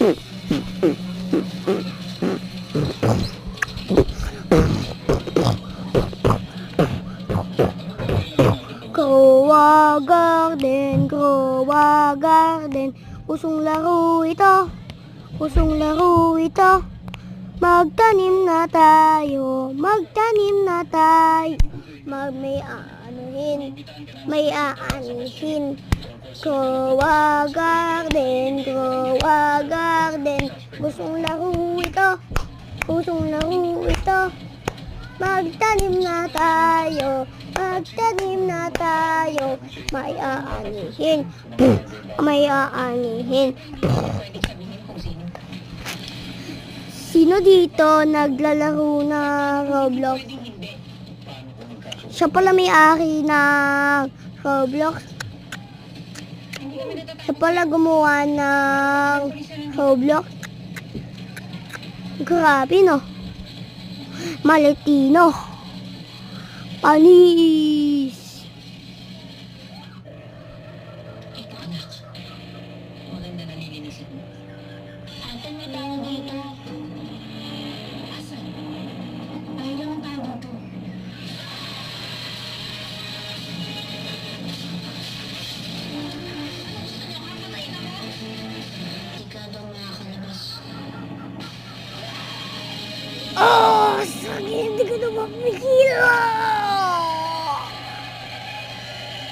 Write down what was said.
Growa Garden, usong laro ito, usong laro ito. Magtanim na tayo, magtanim na tayo. May aanuhin, may aanihin. Growa Garden, usong laro ito, usong laro ito. Magtanim na tayo, magtanim na tayo. May aanihin, may aanihin. Sino dito naglalaro ng Roblox? Siya pala may-ari ng Roblox. Siya pala gumawa ng Roblox. Grabe, no? Maletino. Panis. Ito anak. Maganda na nilinisin mo. Ate, may tao dito. Asan? Ayaw lang ang tao dito. Hindi ka daw makakalabas. Oh, sakit. Hindi ko na mapigilan.